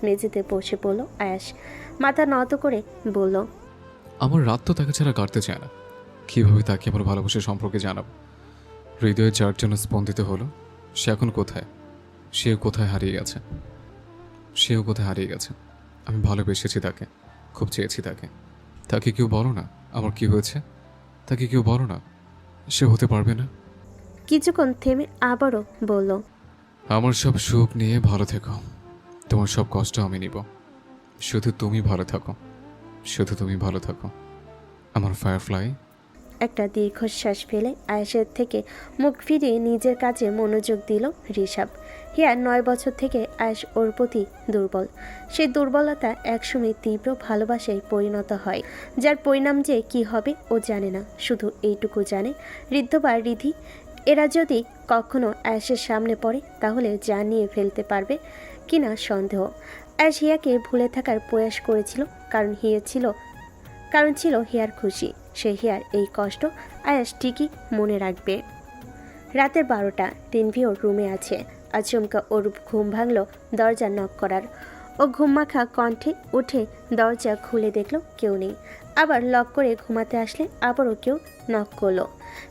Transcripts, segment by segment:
মেঝেতে বসে পড়ল আয়াস। মাথা নত করে বলল, আমার রাত তো তাকে ছাড়া কাটতে চায় না। কীভাবে তাকে আমার ভালোবাসার সম্পর্কে জানাব? হৃদয়ে যার জন্য স্পন্দিত হলো সে এখন কোথায়? সেও কোথায় হারিয়ে গেছে? আমি ভালোবেসেছি তাকে, খুব চেয়েছি তাকে। তাকে কেউ বলো না আমার কি হয়েছে, তাকে কেউ বলো না সে হতে পারবে না। কিছুক্ষণ থেমে আবারও বলল, আমার সব সুখ নিয়ে ভালো থেকো, তোমার সব কষ্ট আমি নিব। শুধু তুমি ভালো থাকো আমার ফায়ারফ্লাই। একটা দীর্ঘশ্বাস ফেলে আয়েশের থেকে মুখ ফিরিয়ে নিজের কাজে মনোযোগ দিল ঋষভ। হিয়া 9 বছর থেকে আয়েশ ওর প্রতি দুর্বল। সেই দুর্বলতা একসময় তীব্র ভালোবাসায় পরিণত হয়, যার পরিণাম যে কি হবে ও জানে না। শুধু এইটুকু জানে, ঋদ্ধ বা রিধি এরা যদি কখনো আয়েশের সামনে পড়ে তাহলে জানিয়ে ফেলতে পারবে কিনা সন্দেহ। আয়েশ হিয়াকে ভুলে থাকার প্রয়াস করেছিল, কারণ ছিল হিয়ার খুশি। সে হিয়ার এই কষ্ট আয়াস ঠিকই মনে রাখবে। রাতের 12টা, রিনভি ওর রুমে আছে। আচমকা ওর ঘুম ভাঙল দরজা নক করার। ও ঘুমমাখা কণ্ঠে উঠে দরজা খুলে দেখল কেউ নেই। আবার লক করে ঘুমাতে আসলে আবারও কেউ নক করলো।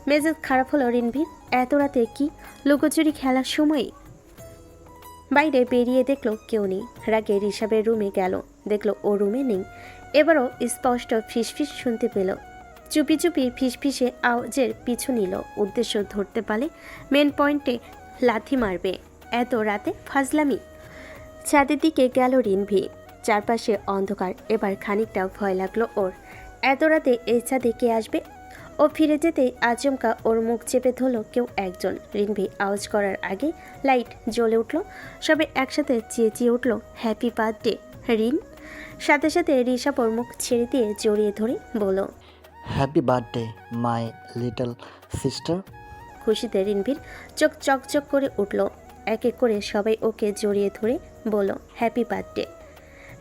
মেজাজ খারাপ হলো রিনভির। এত রাতে কি লুকোচুরি খেলার সময়? বাইরে বেরিয়ে দেখলো কেউ নেই। রাগে ঋষভের রুমে গেল, দেখলো ও রুমে নেই। এবারও স্পষ্ট ফিসফিস শুনতে পেল। চুপি চুপি ফিসফিসে আওয়াজের পিছু নিল। উদ্দেশ্য ধরতে পারলে মেন পয়েন্টে লাথি মারবে। এত রাতে ফাজলামি। ছাদের দিকে গেল রিনভি। চারপাশে অন্ধকার। এবার খানিকটা ভয় লাগলো ওর। এত রাতে এই ছাদে কে আসবে? ও ফিরে যেতেই আচমকা ওর মুখ চেপে ধরল কেউ একজন। রিনভি আওয়াজ করার আগে লাইট জ্বলে উঠল। সবে একসাথে চেঁচিয়ে উঠল, হ্যাপি বার্থডে রিন। সাথে সাথে ঋষভ ওর মুখ ছেড়ে দিয়ে জড়িয়ে ধরে বলল, happy birthday my little sister. খুশিতে রিনভির চোখ চকচক করে উঠল। এক এক করে সবাই ওকে জড়িয়ে ধরে বলল, হ্যাপি বার্থডে।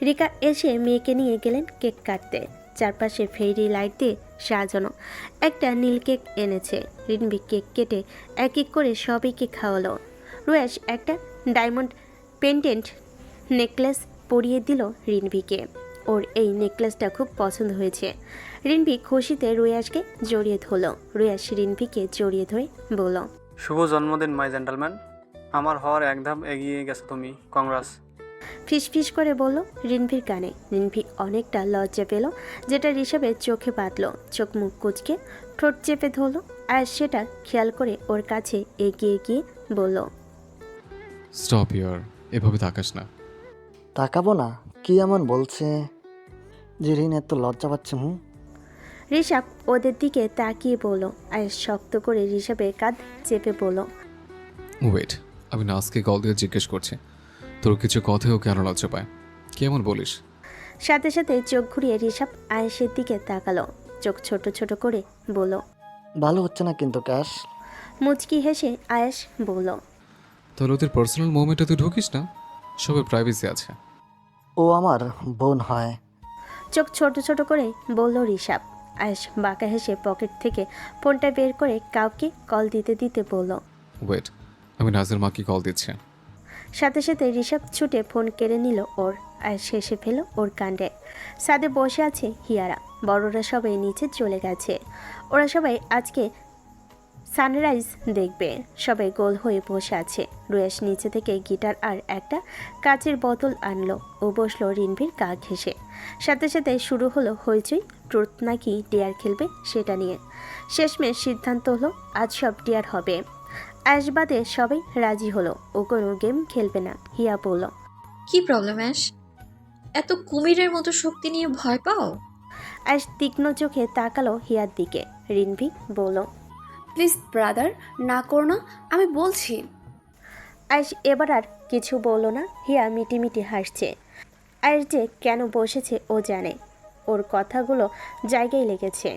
রিকা এসে মেয়েকে নিয়ে গেলেন কেক কাটতে। চারপাশে ফেরি লাইট দিয়ে সাজানো একটা নীল কেক এনেছে। রিনভি কেক কেটে এক এক করে সবাইকে খাওয়ালো। রুয়াস একটা ডায়মন্ড পেন্ডেন্ট নেকলেস পরিয়ে দিল রিনভিকে। ওর এই নেকলেসটা খুব পছন্দ হয়েছে। রিনভি খুশিতে রুয়াসকে জড়িয়ে ধরল। রুয়াস রিনভিকে জড়িয়ে ধরে বলল, শুভ জন্মদিন মাই জেন্টালম্যান। আমার হওয়ার এক ধাপ এগিয়ে গেছো তুমি, কংগ্রাস। ফিসফিস করে বলল রিনভির কানে। রিনভি অনেকটা লজ্জা পেল, যেটা ঋষভের চোখে বাঁধল। চোখ মুখ কুচকে ঠোঁট চেপে ধরল। আর সেটা খেয়াল করে ওর কাছে এগিয়ে গিয়ে বলল, স্টপ ইয়ার, এভাবে তাকাস না। তাকাবো না? কি এমন বলছে যে রিন এত লজ্জা পাচ্ছে? ঋষভ ওদের দিকে তাকিয়ে বলল। আর শক্ত করে ঋষভের কাঁধ চেপে বলল, ওয়েট, আমি নাজকে কল দিয়ে জিজ্ঞেস করছি তোর কিছু কথাও কেন লজ্জা পায়? কেমন বলিস? সাথে সাথে চোখ ঘুরিয়ে ঋষভ আয়েশের দিকে তাকালো। চোখ ছোট ছোট করে বলল, ভালো হচ্ছে না কিন্তু ক্যাশ। মুচকি হেসে আয়েশ বলল, তাহলে ওদের পার্সোনাল মোমেন্টে তুই ঢুকিস না, সবার প্রাইভেসি আছে। ও আমার বোন হয়। চোখ ছোট ছোট করে বলল ঋষভ। আয়েশ বাঁকা হেসে পকেট থেকে ফোনটা বের করে কাউকে কল দিতে দিতে বলল, ওয়েট, আমি নাজের মাকে কল দিচ্ছি। সাথে সাথে ঋষভ ছুটে ফোন কেড়ে নিল ওর। আর শেষে ফেল ওর কাণ্ডে। ছাদে বসে আছে হিয়ারা। বড়রা সবাই নিচে চলে গেছে। ওরা সবাই আজকে সানরাইজ দেখবে। সবাই গোল হয়ে বসে আছে। রুয়েশ নিচে থেকে গিটার আর একটা কাচের বোতল আনলো। ও বসলো রিনভির গা ঘেঁষে। সাথে সাথে শুরু হলো হইচই। ট্রুথ নাকি ডেয়ার খেলবে সেটা নিয়ে। শেষমেশ সিদ্ধান্ত হলো আজ সব ডেয়ার হবে। আশবাদে সবাই রাজি হলো। ও কোনো গেম খেলবে না। হিয়া বলল, কি প্রবলেম অ্যাশ? এত কুমিরের মতো শক্তি নিয়ে ভয় পাও? আশ তীক্ষ্ণ চোখে তাকালো হিয়ার দিকে। রিনভি বলল, প্লিজ ব্রাদার, না করো না, আমি বলছি। আয়েশ এবার আর কিছু বলল না। হিয়া মিটিমিটি হাসছে। আয়েশ যে কেন বসেছে ও জানে। ওর কথাগুলো জায়গায় লেগেছে।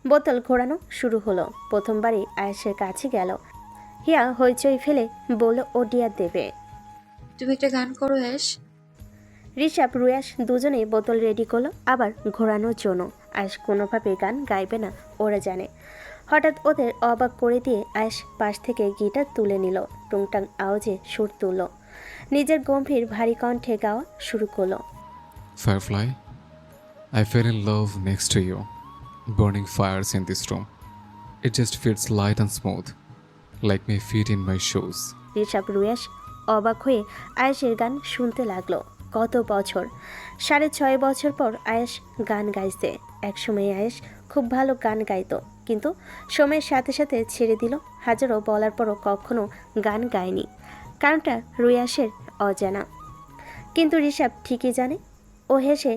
বোতল ঘোরানো শুরু হলো। প্রথমবারই আয়েশের কাছে গেল। হিয়া হইচই ফেলে বলল ও ডিয়ার দেবে। তুমি একটা গান করো অ্যাশ। ঋষভ রুয়াস দুজনেই বোতল রেডি করলো আবার ঘোরানোর জন্য। আয়েশ কোনোভাবে গান গাইবে না, ওরা জানে। হঠাৎ ওদের অবাক করে দিয়ে আয়েশ পাশ থেকে গিটার তুলে নিল। টুংটাং আওয়াজে সুর তুলল। নিজের গম্ভীর ভারী কণ্ঠে গাওয়া শুরু করলো। Firefly, I fell in love next to you. Burning fires in this room. It just feels light and smooth, like my feet in my shoes. Rishabh রুয়াস অবাক হয়ে আয়েশের গান শুনতে লাগলো। কত বছর, 6.5 বছর পর আয়েশ গান গাইছে। একসময় আয়েশ খুব ভালো গান গাইতো, কিন্তু সময়ের সাথে সাথে ছেড়ে দিল। হাজারো বলার পরও কখনো গান গায়নি। কারণটা রুয়াসের অজানা, কিন্তু ঋষভ ঠিকই জানে। ও হেসে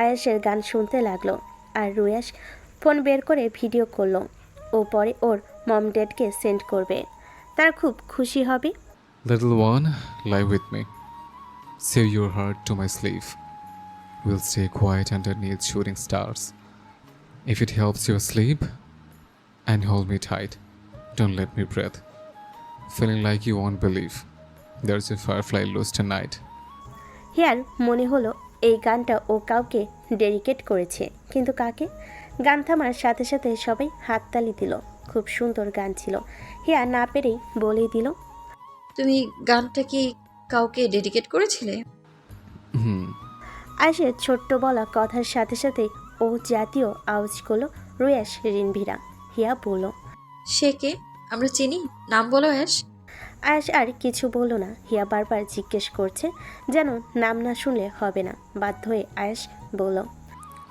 আয়েশের গান শুনতে লাগলো, আর রুয়াস ফোন বের করে ভিডিও করলো। ও পরে ওর মম ড্যাডকে সেন্ড করবে, তার খুব খুশি হবে। Little one, lie with me. Save your heart to my sleeve. We'll stay quiet underneath shooting stars. If it helps you sleep, and hold me tight. Don't let me breathe. Feeling like you won't believe. There's a firefly loose tonight. Here মনে হলো এই গানটা ও কাউকে dedicate করেছে, কিন্তু কাকে? গান থামার সাথে সাথে সবাই হাততালি দিল। খুব সুন্দর গান ছিল। হিয়া না পেরেই বলেই দিল, তুমি গানটা কি কাউকে ডেডিকেট করেছিলে? আয়েশের ছোট্ট বলা কথার সাথে সাথে ও জাতীয় আওয়াজ করলো, রুয়াস রিনভিরা। হিয়া বলল, সে কে? আমরা চিনি, নাম বলো অ্যাশ। আয়েশ আর কিছু বলল না। হিয়া বারবার জিজ্ঞেস করছে, যেন নাম না শুনলে হবে না। বাধ্য হয়ে আয়েশ বলল,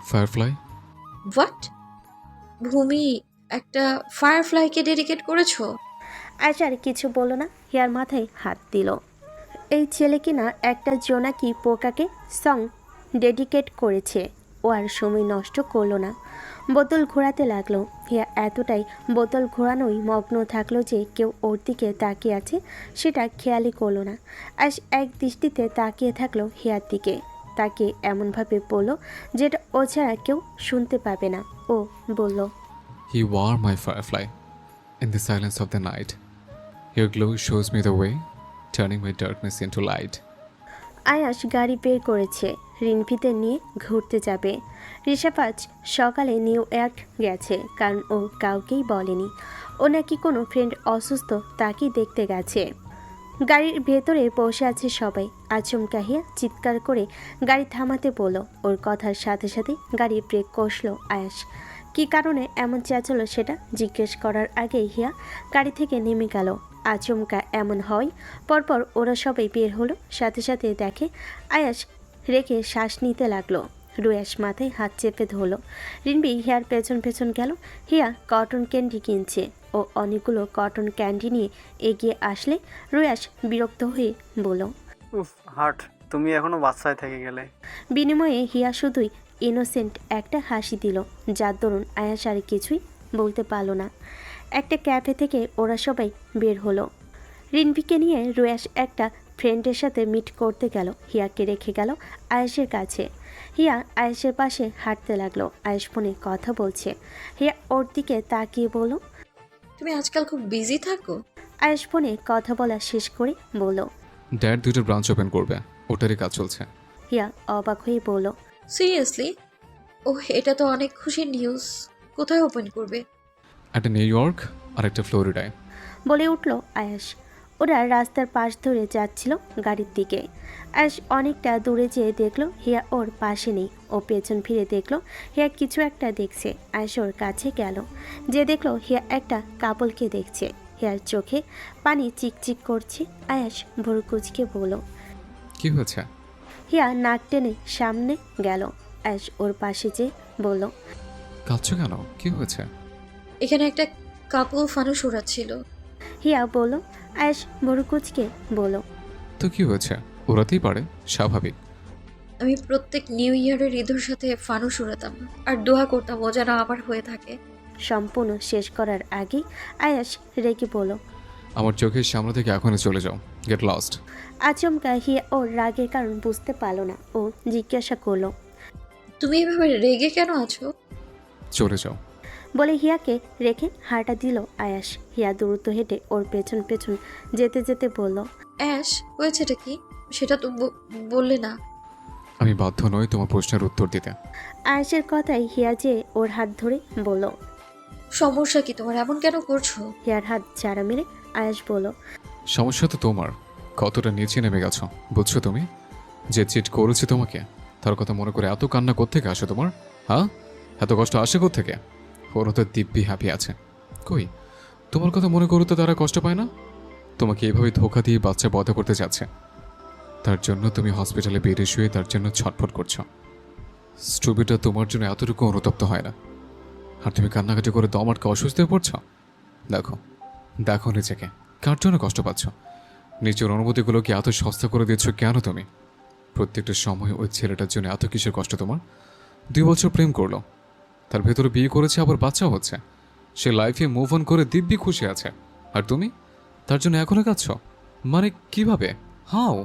Firefly? হোয়াট? ভূমি একটা ফায়ারফ্লাইকে ডেডিকেট করেছো? আয়েশ আর কিছু বলল না। হিয়ার মাথায় হাত দিল। এই ছেলে কিনা একটা জোনাকি পোকাকে সং ডেডিকেট করেছে। ও আর সময় নষ্ট করলো না, বোতল ঘোরাতে লাগলো। হিয়া এতটাই বোতল ঘোরানোই মগ্ন থাকলো যে কেউ ওর দিকে তাকিয়ে আছে সেটা খেয়ালই করলো না। আজ এক দৃষ্টিতে তাকিয়ে থাকলো হিয়ার দিকে, তাকে এমনভাবে বলল যেটা ও ছাড়া কেউ শুনতে পাবে না। ও বলল, You are my firefly. In the silence of the night, your glow shows me the way, turning my darkness into light. আয়াস গাড়ি বের করেছে, রিনভিতে নিয়ে ঘুরতে যাবে। ঋষভ আজ সকালে নিউ ইয়র্ক গেছে, কারণ ও কাউকেই বলেনি। ও নাকি কোনো ফ্রেন্ড অসুস্থ, তাকেই দেখতে গেছে। গাড়ির ভেতরে বসে আছে সবাই। আচমকা হিয়া চিৎকার করে গাড়ি থামাতে বলল। ওর কথার সাথে সাথে গাড়ি ব্রেক কষল আয়াস। কী কারণে এমন চেঁচালো সেটা জিজ্ঞেস করার আগেই হিয়া গাড়ি থেকে নেমে গেল। আচমকা এমন হয় পরপর ওরা সবাই বের হলো। সাথে সাথে দেখে আয়াস রেখে শ্বাস নিতে লাগলো। রুয়াস মাথায় হাত চেপে ধরল। রিনবি হিয়ার পেছন পেছন গেল। হিয়া কটন ক্যান্ডি কিনছে। ও অনেকগুলো কটন ক্যান্ডি নিয়ে এগিয়ে আসলে রুয়াস বিরক্ত হয়ে বলল, উফ হার্ট, তুমি এখনো বাচ্চায় থেকে গেলে। বিনিময়ে হিয়া শুধুই ইনোসেন্ট একটা হাসি দিল, যার দরুন আয়াস আর কিছুই বলতে পারল না। একটা ক্যাফে থেকে ওরা সবাই বের হলো। রিনভিকে নিয়ে রুয়াস একটা ফ্রেন্ডের সাথে মিট করতে গেল। হিয়াকে রেখে গেল আয়েশের কাছে। হিয়া আয়েশের পাশে হাঁটতে লাগলো। আয়েশ ফোনে কথা বলছে। হিয়া ওর দিকে তাকিয়ে বলল, তুমি আজকাল খুব বিজি থাকো। আয়েশ ফোনে কথা বলা শেষ করে বলল, ড্যাড 2টা ব্রাঞ্চ ওপেন করবে, ওটারই কাজ চলছে। হিয়া অবাক হয়ে বলল, সিরিয়াসলি? ওহ, এটা তো অনেক খুশির নিউজ। কোথায় ওপেন করবে? একটা নিউ ইয়র্ক আর একটা ফ্লোরিডায়। বলে উঠল আয়াস। ওরা রাস্তার পাশ ধরে যাচ্ছিল গাড়ির দিকে। আয়াস অনেকটা দূরে যেয়ে দেখলো হিয়া ওর পাশে নেই। ও পেছন ফিরে দেখলো হিয়া কিছু একটা দেখছে। আয়াস ওর কাছে গেল, যে দেখলো হিয়া একটা কাপলকে দেখছে। হিয়ার চোখে পানি চিকচিক করছে। আয়াস ভোর কুচকে বলল, কি হয়েছে? হিয়া নাক টেনে সামনে গেল। আয়াস ওর পাশে যেয়ে বলল, কাঁদছো কেন? কি হয়েছে? এখানে একটা কাপল ফানুস উড়াচ্ছিল। হিয়া বলল। আয়াস ভোর কুচকে বলল, তো কি হয়েছে? ওরাতেই পারে, স্বাভাবিক। আমি প্রত্যেক নিউ ইয়ারের ঈদের সাথে ফানুস উড়াতাম আর দোয়া করতাম ও যেন আমার হয়ে থাকে। সম্পূর্ণ শেষ করার আগেই আয়াস রেগে বলল, আমার চোখের সামনে থেকে এখনই চলে যাও, গেট লস্ট। আচমকা হিয়া ওর রাগের কারণ বুঝতে পারল না। ও জিজ্ঞাসা করলো, তুমি এভাবে রেগে কেন আছো? চলে যাও। বলে হিয়াকে রেখে হাঁটা দিল আয়াস। হিয়া দ্রুত হেঁটে ওর পেছন পেছন যেতে যেতে বলল, অ্যাশ, হয়েছেটা কি সেটা তো বললে না। আমি বাধ্য নই তোমার প্রশ্নের উত্তর দিতে। আয়াসের কথাই হিয়া যে ওর হাত ধরে বলল, সমস্যা কি তোমার? এমন কেন করছো? হিয়ার হাত চারা মেরে আয়াস বলল, সমস্যা তো তোমার, কতটা নিচে নেমে গেছো বুঝছো তুমি? যে চিট করেছি তোমাকে তার কথা মনে করে এত কান্না কোত্থেকে আসে তোমার? হ্যাঁ, এত কষ্ট আসে কোত্থেকে? ওরা তো দিব্যি হ্যাপি আছে। কই, তোমার কথা মনে করো তো তারা কষ্ট পায় না? তোমাকে এইভাবে ধোকা দিয়ে বাচ্চা বধ করতে যাচ্ছে, তার জন্য তুমি হসপিটালে বেডে শুয়ে তার জন্য ছটফট করছো। স্টুবিটা তোমার জন্য এতটুকু অনুতপ্ত হয় না, আর তুমি কান্নাকাটি করে দম আটকে অসুস্থ হয়ে পড়ছো। দেখো দেখো নিজেকে, কার জন্য কষ্ট পাচ্ছ? নিজের অনুভূতিগুলোকে এত সস্তা করে দিচ্ছ কেন তুমি? প্রত্যেকটা সময় ওই ছেলেটার জন্য এত কিসের কষ্ট তোমার? 2 বছর প্রেম করলো, তার ভেতরে বিয়ে করেছে, আবার বাচ্চা হচ্ছে, সে লাইফে মুভ অন করে দিব্যি খুশি আছে, আর তুমি তার জন্য এখনো কাঁদছ? মানে কিভাবে? হাও?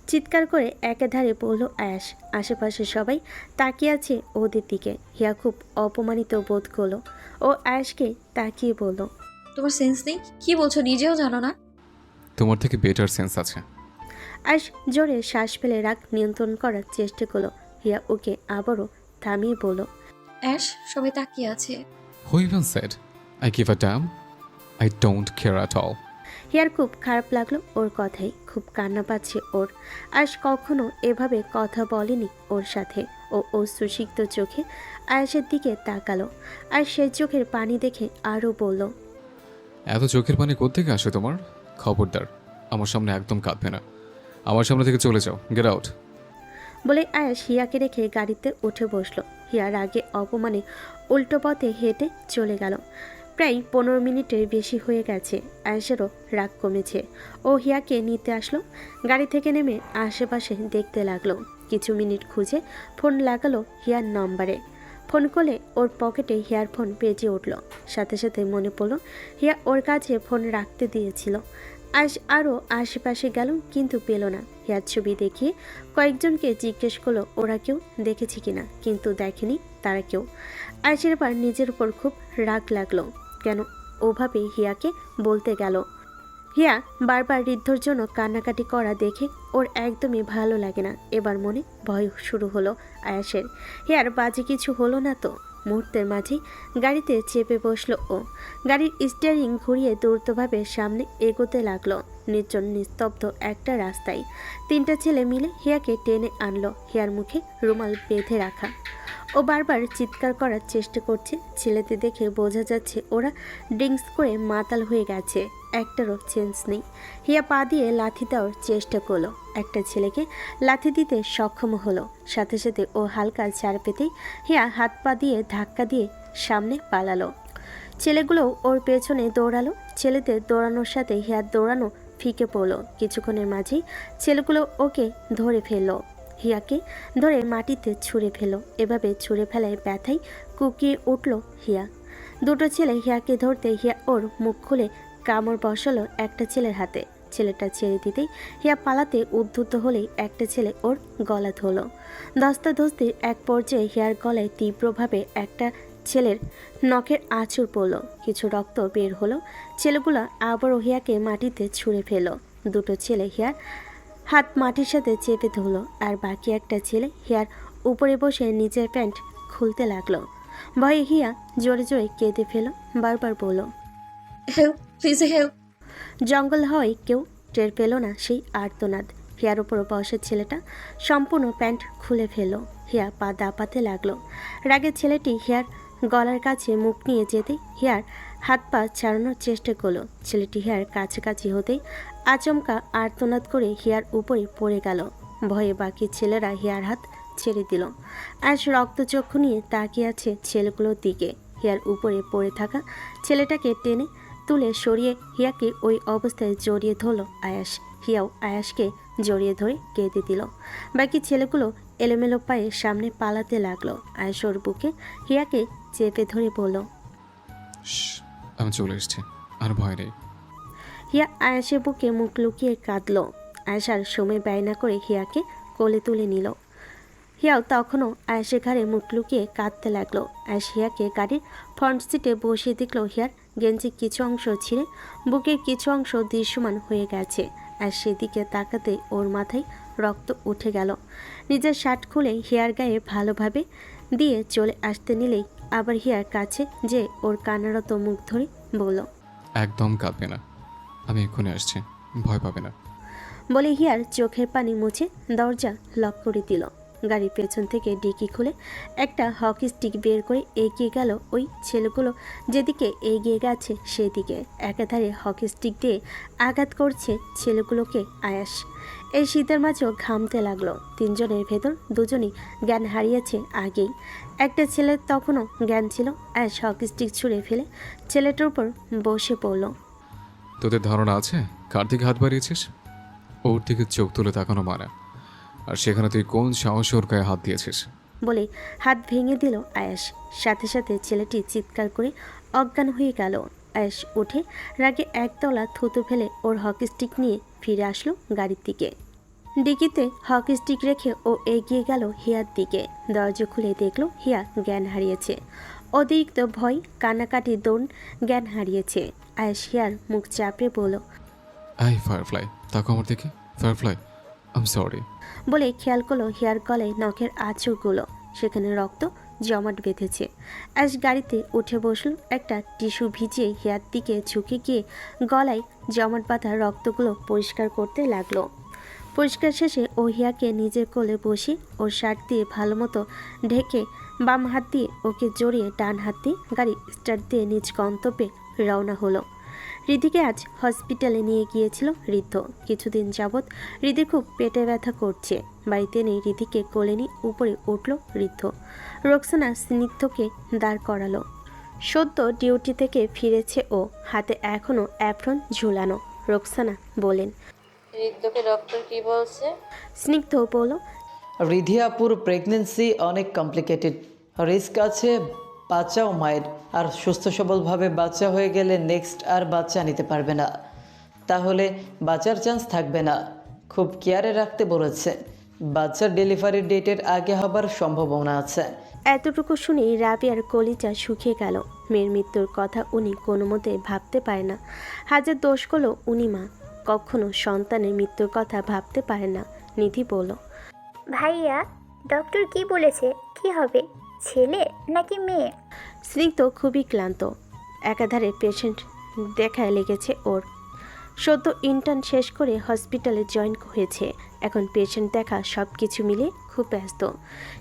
চিৎকার করে একাধারে বলল আয়াস। আশেপাশে সবাই তাকিয়ে আছে ওদের দিকে। হিয়া খুব অপমানিত বোধ করলো। ও আয়াসকে তাকিয়ে বলল, তোমার সেন্স নেই? কি বলছো নিজেও জানো না? তোমার থেকে বেটার সেন্স আছে। আয়াস জোরে শ্বাস ফেলে রাগ নিয়ন্ত্রণ করার চেষ্টা করলো। হিয়া ওকে আবারও থামিয়ে বলল, অ্যাশ, সবাই তাকিয়ে আছে। Who even said I give a damn? I don't care at all. Here খুব খারাপ লাগলো ওর কথাই। খুব কান্না পাচ্ছে ওর। আয়াস কখনো এভাবে কথা বলেনি ওর সাথে। ও সুসিক্ত চোখে আয়াসের দিকে তাকালো। আর সে চোখের পানি দেখে আরও বলল, এত চোখের পানি কোত্থেকে আসে তোমার? খবরদার, আমার সামনে একদম কাঁদবে না। আমার সামনে থেকে চলে যাও, গেট আউট। বলে আয়াস হিয়াকে রেখে গাড়িতে উঠে বসলো। হিয়ার আগে অপমানে উল্টো পথে হেঁটে চলে গেল। প্রায় 15 মিনিটের বেশি হয়ে গেছে। আয়াসেরও রাগ কমেছে। ও হিয়াকে নিতে আসলো। গাড়ি থেকে নেমে আশেপাশে দেখতে লাগলো। কিছু মিনিট খুঁজে ফোন লাগালো হিয়ার নম্বরে। ফোন করলে ওর পকেটে হিয়ার ফোন বেজে উঠল। সাথে সাথে মনে পড়লো হিয়া ওর কাছে ফোন রাখতে দিয়েছিল। আয়াস আরও আশেপাশে গেল, কিন্তু পেল না। হিয়ার ছবি দেখিয়ে কয়েকজনকে জিজ্ঞেস করলো ওরা কেউ দেখেছে কিনা, কিন্তু দেখেনি তারা কেউ। আয়াসের এবার নিজের উপর খুব রাগ লাগলো। কেন ওভাবে হিয়াকে বলতে গেল? হিয়া বারবার ঋদ্ধর জন্য কান্নাকাটি করা দেখে ওর একদমই ভালো লাগে না। এবার মনে ভয় শুরু হলো আয়াসের। হিয়ার বাজে কিছু হলো না তো? মুহূর্তের মাঝেই গাড়িতে চেপে বসলো ও। গাড়ির স্টিয়ারিং ঘুরিয়ে দ্রুতভাবে সামনে এগোতে লাগলো। নির্জন নিস্তব্ধ একটা রাস্তায় 3টা ছেলে মিলে হিয়াকে টেনে আনলো। হিয়ার মুখে রুমাল বেঁধে রাখা। ও বারবার চিৎকার করার চেষ্টা করছে। ছেলেদের দেখে বোঝা যাচ্ছে ওরা ড্রিঙ্কস করে মাতাল হয়ে গেছে। একটারও চেঞ্জ নেই। হিয়া পা দিয়ে লাথি দেওয়ার চেষ্টা করলো। একটা ছেলেকে লাথি দিতে সক্ষম হলো। সাথে সাথে ও হালকা ছাড় পেতেই হিয়া হাত পা দিয়ে ধাক্কা দিয়ে সামনে পালালো। ছেলেগুলোও ওর পেছনে দৌড়ালো। ছেলেদের দৌড়ানোর সাথে হিয়ার দৌড়ানো ফিকে পড়লো। কিছুক্ষণের মাঝেই ছেলেগুলো ওকে ধরে ফেললো। হিয়াকে ধরে মাটিতে ছুঁড়ে ফেলো। এভাবে ছুঁড়ে ফেলায় ব্যথায় কুকিয়ে উঠল হিয়া। 2টো ছেলে হিয়াকে ধরতে হিয়া ওর মুখ খুলে কামড় বসালো একটা ছেলের হাতে। ছেলেটা ছেড়ে দিতেই হিয়া পালাতে উদ্ধত হলেই একটা ছেলে ওর গলা ধরলো। ধস্তাধস্তির এক পর্যায়ে হিয়ার গলায় তীব্রভাবে একটা ছেলের নখের আঁচড় পড়লো। কিছু রক্ত বের হলো। ছেলেগুলো আবারও হিয়াকে মাটিতে ছুঁড়ে ফেলো। 2টো ছেলে হিয়ার হাত মাটির সাথে চেপে ধরলো। আর বাকি একটা ছেলে হিয়ার উপরে বসে নিজের প্যান্ট খুলতে লাগলো। ভয়ে হিয়া জোরে জোরে কেঁদে ফেলো। বারবার বলল, হেল্প, প্লিজ হেল্প। জঙ্গল হয় কেউ টের পেল না সেই আর্তনাদ। হিয়ার উপর বসা ছেলেটা সম্পূর্ণ প্যান্ট খুলে ফেললো। হিয়া পা দাপাতে লাগলো। রাগে ছেলেটি হিয়ার গলার কাছে মুখ নিয়ে যেতে হিয়ার হাত পা ছাড়ানোর চেষ্টা করলো। ছেলেটি হিয়ার কাছাকাছি হতেই আচমকা আর্তনাদ করে হিয়ার উপরে পড়ে গেল। ভয়ে বাকি ছেলেরা হিয়ার হাত ছেড়ে দিল। আজ রক্তচক্ষু নিয়ে তাকিয়ে আছে ছেলেগুলোর দিকে। হিয়ার উপরে পড়ে থাকা ছেলেটাকে টেনে তুলে সরিয়ে হিয়াকে ওই অবস্থায় জড়িয়ে ধরলো আয়াস। হিয়াও আয়াসকে জড়িয়ে ধরে কেঁদে দিল। বাকি ছেলেগুলো এলোমেলো পায়ে সামনে পালাতে লাগলো। আয়াস ওর বুকে হিয়াকে চেপে ধরে বলল, আমি চলে এসেছি, আর ভয় নেই। হিয়া আয়াসের বুকে মুখ লুকিয়ে কাঁদল। আয়াস আর সময় ব্যয় না করে হিয়াকে কোলে তুলে নিল। হিয়াও তখনও আয়াসের ঘাড়ে মুখ লুকিয়ে কাঁদতে লাগলো। আয়াস হিয়াকে গাড়ির ফ্রন্ট সিটে বসিয়ে দেখলো হিয়ার গেঞ্জির কিছু অংশ ছিঁড়ে বুকের কিছু অংশ দৃশ্যমান হয়ে গেছে। আর সেদিকে তাকাতে ওর মাথায় রক্ত উঠে গেল। নিজের শার্ট খুলে হিয়ার গায়ে ভালোভাবে দিয়ে চলে আসতে নিলেই আবার হিয়ার কাছে যে ওর কান্নারত মুখ ধরে বলল, একদম কাঁদবে না, আমি এক্ষুনি আসছি, ভয় পাবে না। বলে হিয়ার চোখের পানি মুছে দরজা লক করে দিল। গাড়ির পেছন থেকে ডিকি খুলে একটা হকি স্টিক বের করে এগিয়ে গেল ওই ছেলেগুলো যেদিকে এগিয়ে গেছে সেদিকে। একাধারে হকি স্টিক দিয়ে আঘাত করছে ছেলেগুলোকে আয়াস। এই শীতের মাঝেও ঘামতে লাগলো। তিনজনের ভেতর দুজনই জ্ঞান হারিয়েছে আগেই। একটা ছেলের তখনও জ্ঞান ছিল। আয়াস হকি স্টিক ছুঁড়ে ফেলে ছেলেটার উপর বসে পড়ল। তোদের ধারণা আছে কার দিকে হাত বাড়িয়েছিস? ওর দিকে চোখ তুলে তাকানো মানে। আর সেখানে তুই কোন সাহসে ওর গায়ে হাত দিয়েছিস? বলে হাত ভেঙে দিল আয়াস। সাথে সাথে ছেলেটি চিৎকার করে অজ্ঞান হয়ে গেল। আয়াস উঠে রাগে একতলা থুতু ফেলে ওর হকি স্টিক নিয়ে ফিরে আসলো গাড়ির দিকে। ডিকিতে হকি স্টিক রেখে ও এগিয়ে গেল হিয়ার দিকে। দরজা খুলে দেখলো হিয়া জ্ঞান হারিয়েছে। অতিরিক্ত ভয়, কান্নাকাটি, দৌড়, জ্ঞান হারিয়েছে। আয়াস হিয়ার মুখ চাপড়ে বলল, এই ফায়ারফ্লাই, তাকো আমার দিকে। Firefly, I am sorry. বলে খেয়াল করলো হিয়ার গলায় নখের আঁচড়গুলো, সেখানে রক্ত জমাট বেঁধেছে। আজ গাড়িতে উঠে বসল। একটা টিস্যু ভিজিয়ে হিয়ার দিকে ঝুঁকে গিয়ে গলায় জমাট বাঁধা রক্তগুলো পরিষ্কার করতে লাগলো। পরিষ্কার শেষে ও হিয়াকে নিজের কোলে বসে ওর শার্ট দিয়ে ভালো মতো ঢেকে বাম হাত দিয়ে ওকে জড়িয়ে ডান হাত দিয়ে গাড়ি স্টার্ট দিয়ে নিজ গন্তব্যে রওনা হলো। রিধিকে আজ হসপিটালে নিয়ে গিয়েছিল ঋদ্ধ। কিছুদিন যাবৎ রিধি খুব পেটে ব্যথা করছে। বাড়িতে নেই রিধিকে কোলে নিয়ে উপরে উঠল ঋদ্ধ। রোকসানা স্নিগ্ধকে দাঁড় করালো। সদ্য ডিউটি থেকে ফিরেছে ও, হাতে এখনও অ্যাপ্রন ঝুলানো। রোকসানা বলেন, হৃদকে ডক্টর কি বলছে? স্নিগ্ধ বলল, রিধি আপুর প্রেগনেন্সি অনেক কমপ্লিকেটেড, রিস্ক আছে বাচ্চা ও মায়ের। আর সুস্থ সবলভাবে বাচ্চা হয়ে গেলে নেক্সট আর বাচ্চা নিতে পারবে না, তাহলে বাচ্চার চান্স থাকবে না। খুব কেয়ারে রাখতে বলেছে। বাচ্চার ডেলিভারি ডেটের আগে হবার সম্ভাবনা আছে। এতটুকু শুনেই রাবিয়ার কলিজা শুকিয়ে গেল। মেয়ের মৃত্যুর কথা উনি কোনো মতে ভাবতে পারে না। হাজার দোষ করলো উনি মা, কখনো সন্তানের মৃত্যুর কথা ভাবতে পারে না। নিধি বলল, ভাইয়া, ডক্টর কি বলেছে? কি হবে, ছেলে নাকি মেয়ে? স্নিগ্ধ খুবই ক্লান্ত। একাধারে পেশেন্ট দেখায় লেগেছে ওর। সদ্য ইন্টার্ন শেষ করে হসপিটালে জয়েন হয়েছে। এখন পেশেন্ট দেখা সব কিছু মিলে খুব ব্যস্ত।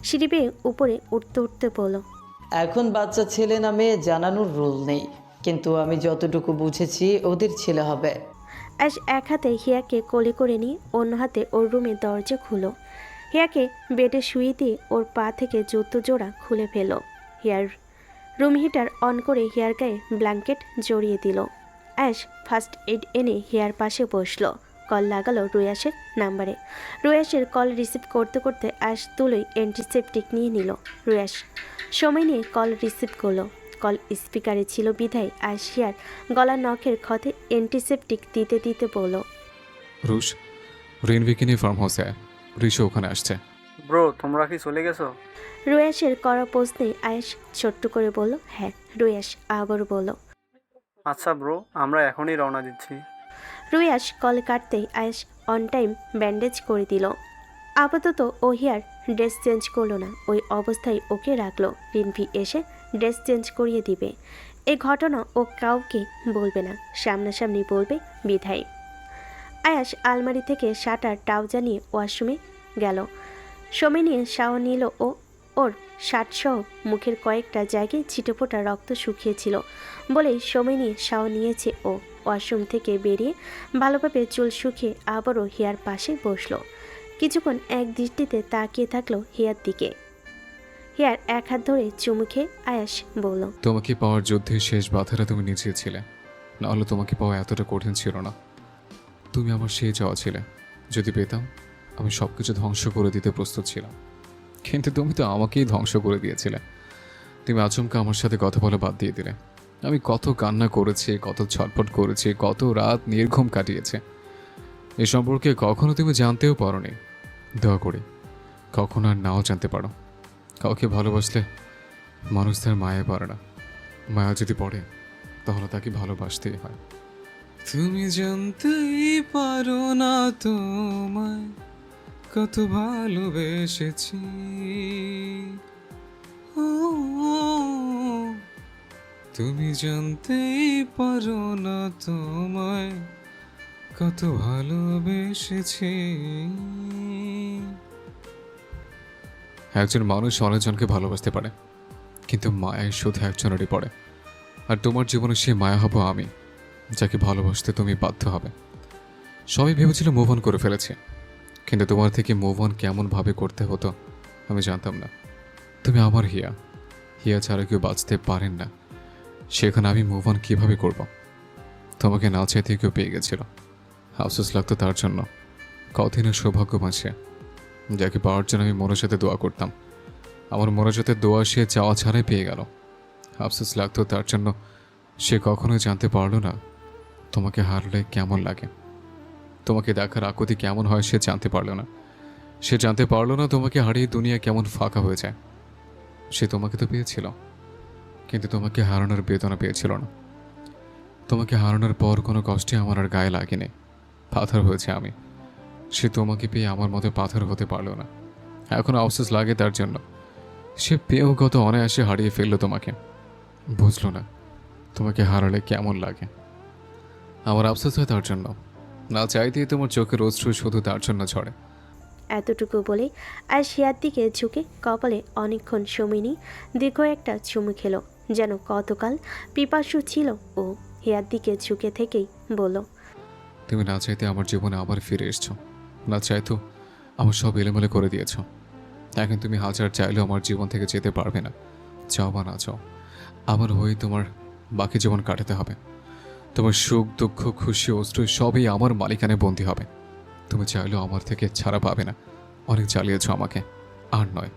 সিঁড়ি বেয়ে উপরে উঠতে উঠতে বলল, এখন বাচ্চা ছেলে না মেয়ে জানানোর রুল নেই, কিন্তু আমি যতটুকু বুঝেছি ওদের ছেলে হবে। আজ এক হাতে হিয়াকে কোলে করে নিয়ে অন্য হাতে ওর রুমের দরজা খুলো। হিয়াকে বেডে শুয়ে দিয়ে ওর পা থেকে জুতো জোড়া খুলে ফেল। হিয়ার রুম হিটার অন করে হিয়ার গায়ে ব্ল্যাঙ্কেট জড়িয়ে দিল। অ্যাশ ফার্স্ট এড এনে হিয়ার পাশে বসলো। কল লাগালো রুয়াসের নাম্বারে। রুয়াসের কল রিসিভ করতে করতে অ্যাশ তুলোই অ্যান্টিসেপটিক নিয়ে নিল। রুয়াস সময় নিয়ে কল রিসিভ করলো। কল স্পিকারে ছিল বিধায় অ্যাশ হিয়ার গলার নখের ক্ষতে অ্যান্টিসেপটিক দিতে দিতে বলল, রুশ, রেনভিকে নিয়ে ফার্ম হাউসে ঋষি ওখানে আসছে। ব্রো, তোমরা কি চলে গেছো? রুয়াসের করা প্রশ্নে আয়েশ ছোট্ট করে বলল, হ্যাঁ। রুয়াস আবার বলল, আচ্ছা ব্রো, আমরা এখনই রওনা দিচ্ছি। রুয়াস কল কাটতেই আয়েশ অন টাইম ব্যান্ডেজ করে দিল। আপাতত ও হিয়ার ড্রেস চেঞ্জ করলো না, ওই অবস্থায় ওকে রাখলো। রিনভি এসে ড্রেস চেঞ্জ করিয়ে দিবে। এই ঘটনা ও কাউকে বলবে না, সামনাসামনি বলবে বিধায়। আয়াস আলমারি থেকে শার্টার ট্রাউজার নিয়ে ওয়াশরুমে গেল। সময় নিয়ে শাওয়ার নিল ও ওর শার্টসহ মুখের কয়েকটা জায়গায় ছিটেফোঁটা রক্ত শুকিয়েছিল বলেই সময় নিয়ে শাওয়ার নিয়েছে ও। ওয়াশরুম থেকে বেরিয়ে ভালোভাবে চুল শুকিয়ে আবারও হিয়ার পাশে বসলো। কিছুক্ষণ এক দৃষ্টিতে তাকিয়ে থাকলো হিয়ার দিকে। হিয়ার এক হাত ধরে চুমু খেয়ে আয়াস বলল, তোমাকে পাওয়ার যুদ্ধের শেষ বাধাটা তুমি নিজে ছিলে, নাহলে তোমাকে পাওয়া এতটা কঠিন ছিল না। তুমি আমার সেই চাওয়া ছিলে। যদি পেতাম আমি সব কিছু ধ্বংস করে দিতে প্রস্তুত ছিলাম, কিন্তু তুমি তো আমাকেই ধ্বংস করে দিয়েছিলে। তুমি আচমকা আমার সাথে কথা বলা বাদ দিয়ে দিলে। আমি কত কান্না করেছি, কত ছটফট করেছি, কত রাত নির্ঘুম কাটিয়েছে। এ সম্পর্কে কখনো তুমি জানতেও পারোনি। দয়া করে কখনো আর নাও জানতে পারো। কাউকে ভালোবাসলে মানুষ তার মায়া পারে না, মায়া যদি পড়ে তাহলে তাকে ভালোবাসতেই হয়। তুমি জানতেই পারো না তোমায় কত ভালোবেসেছি। ও, তুমি জানতেই পারো না তোমায় কত ভালোবেসেছি। একজন মানুষ অনেকজনকে ভালোবাসতে পারে, কিন্তু মায়ায় শুধু একজনেরই পড়ে। আর তোমার জীবনে সেই মায়া হব আমি, যাকে ভালোবাসতে তুমি বাধ্য হবে। সবাই ভেবেছিল মুভ অন করে ফেলেছে, কিন্তু তোমার থেকে মুভ অন কেমনভাবে করতে হতো আমি জানতাম না। তুমি আমার হিয়া, হিয়া ছাড়া কেউ বাঁচতে পারেন না। সেখানে আমি মুভ অন কীভাবে করব? তোমাকে না চাইতে কেউ পেয়ে গেছিল, আফসোস লাগতো তার জন্য। কতদিনের সৌভাগ্য মাসে, যাকে পাওয়ার জন্য আমি মনের সাথে দোয়া করতাম। আমার মনের সাথে দোয়া সে চাওয়া ছাড়াই পেয়ে গেল, আফসোস লাগতো তার জন্য। সে কখনোই জানতে পারলো না তোমাকে হারলে কেমন লাগে, তোমাকে দেখার আকুতি কেমন হয় সে জানতে পারলো না। সে জানতে পারলো না তোমাকে হারিয়ে দুনিয়া কেমন ফাঁকা হয়ে যায়। সে তোমাকে তো পেয়েছিল, কিন্তু তোমাকে হারানোর বেদনা পেয়েছিল না। তোমাকে হারানোর পর কোনো কষ্টে আমার আর গায়ে লাগেনি, পাথর হয়েছে আমি। সে তোমাকে পেয়ে আমার মতো পাথর হতে পারলো না, এখন আফসোস লাগে তার জন্য। সে পেয়েও কত অনায়াসে হারিয়ে ফেললো তোমাকে, বুঝলো না তোমাকে হারালে কেমন লাগে। আমার আফসোস হয় তার জন্য, না চাইতেই তোমার চোখের অশ্রু শুধু তার জন্য ঝরে। এতটুকু বলেই আয়াস হিয়ার দিকে ঝুঁকে কপালে অনেকক্ষণ সময় নিয়ে দীর্ঘ একটা চুমু খেলো, যেন কতকাল পিপাসু ছিল ও। হিয়ার দিকে ঝুঁকে থেকেই বলল, তুমি না চাইতে আমার জীবনে আবার ফিরে এসছো, না চাইতো আমার সব এলোমেলো করে দিয়েছ। এখন তুমি হাজার চাইলেও আমার জীবন থেকে যেতে পারবে না, চাও বা না চাও। আমার হয়ে তোমার বাকি জীবন কাটাতে হবে। তোমার সুখ দুঃখ খুশি অশ্রু সবই আমার মালিকানায় বন্দী হবে। তুমি চাইলেও আমার থেকে ছাড়া পাবে না। অনেক জ্বালিয়েছ আমাকে, আর নয়,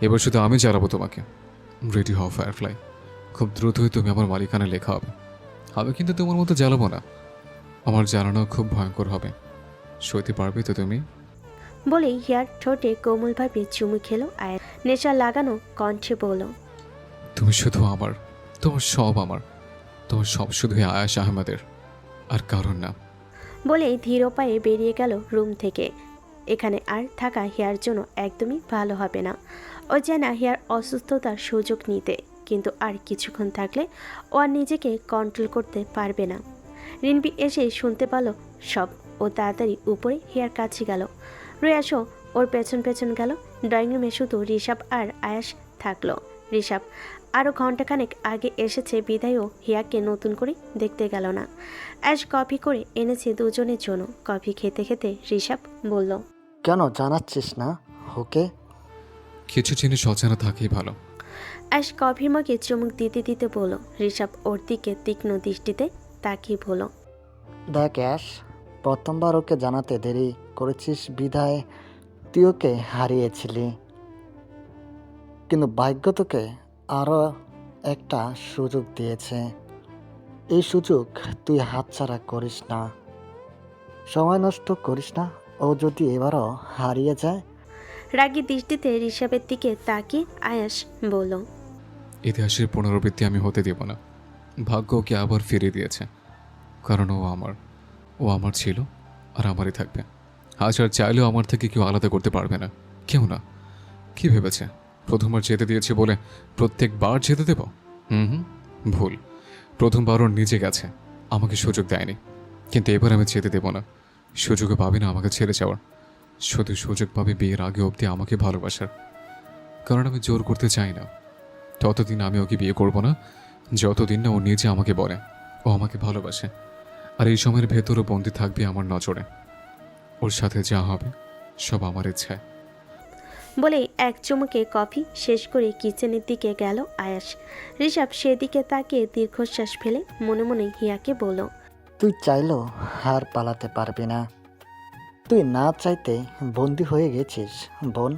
এবার শুধু আমি জ্বালাবো তোমাকে। রেডি হও ফায়ারফ্লাই, খুব দ্রুতই তুমি আমার মালিকানায় লেখা হবে। আমি কিন্তু তোমার মতো জ্বালাবো না, আমার জ্বালানো খুব ভয়ঙ্কর হবে। সইতে পারবে তো তুমি? বলেই হিয়ার ঠোঁটে কোমলভাবে চুমু খেলো আয়াস। নেশা লাগানো কণ্ঠে বলল, তুমি শুধু আমার, তোমার সব আমার, তোমার সব শুধু আয়াস আহমেদের, আর কারণ না। বলেই ধীর পায়ে বেরিয়ে গেল রুম থেকে। এখানে আর থাকা হিয়ার জন্য একদমই ভালো হবে না। ও জানা হিয়ার অসুস্থতার সুযোগ নিতে, কিন্তু আর কিছুক্ষণ থাকলে ও আর নিজেকে কন্ট্রোল করতে পারবে না। রিনবি এসে শুনতে পেল সব। ও তাড়াতাড়ি উপরে হিয়ার কাছে গেল। রয়াসও ওর পেছন পেছন গেল। ড্রয়িং রুমে শুধু ঋষভ আর আয়াস থাকলো। ঋষভ আরও ঘন্টাখানেক আগে এসেছে বিধায়ও হিয়াকে নতুন করে দেখতে গেল না। আয়াস কফি করে এনেছে দুজনের জন্য। কফি খেতে খেতে ঋষভ বলল, কেন জানাচ্ছিস না ওকে? কিছু জিনিস অজানা থাকেই ভালো। আয়াস কফির মগে চুমুক দিতে দিতে বলল। ঋষভ ওর দিকে তীক্ষ্ণ দৃষ্টিতে তাকিয়ে বলল, দেখ অ্যাশ, প্রথমবার ওকে জানাতে দেরি করেছিস বিধায় তুই ওকে হারিয়েছিলি, কিন্তু ভাগ্য তোকে আরও একটা সুযোগ দিয়েছে। এই সুযোগ তুই হাতছাড়া করিস না, সময় নষ্ট করিস না। ও যদি এবারও হারিয়ে যায়? রাগী দৃষ্টিতে ঋষভের দিকে তাকিয়ে আয়াস বলল, ইতিহাসের পুনরাবৃত্তি আমি হতে দেব না। ভাগ্য ওকে আবার ফিরিয়ে দিয়েছে, কারণ ও আমার ছিল আর আমারই থাকবে। হাজার চাইলেও আমার থেকে কেউ আলাদা করতে পারবে না, কেউ না। কি ভেবেছে প্রথমবার যেতে দিয়েছে বলে প্রত্যেকবার যেতে দেব? ভুল। প্রথমবার ওর নিজে গেছে, আমাকে সুযোগ দেয়নি, কিন্তু এবার আমি যেতে দেব না। সুযোগও পাবে না আমাকে ছেড়ে যাওয়ার, শুধু সুযোগ পাবে বিয়ের আগে অবধি আমাকে ভালোবাসার। কারণ আমি জোর করতে চাই না। ততদিন আমি ওকে বিয়ে করব না যতদিন না ও নিজে আমাকে বলে ও আমাকে ভালোবাসে। আর এই সময়ের ভেতরও বন্দি থাকবে আমার নজরে। ওর সাথে যা হবে সব আমার ইচ্ছায়। বলেই এক চুমুকে কফি শেষ করে কিচেনের দিকে গেল আয়াস। ঋষভ সেদিকে তাকিয়ে দীর্ঘশ্বাস ফেলে মনে মনে হিয়াকে বলল, তুই চাইলেও হার পালাতে পারবি না। তুই না চাইতে বন্দি হয়ে গেছিস বোন।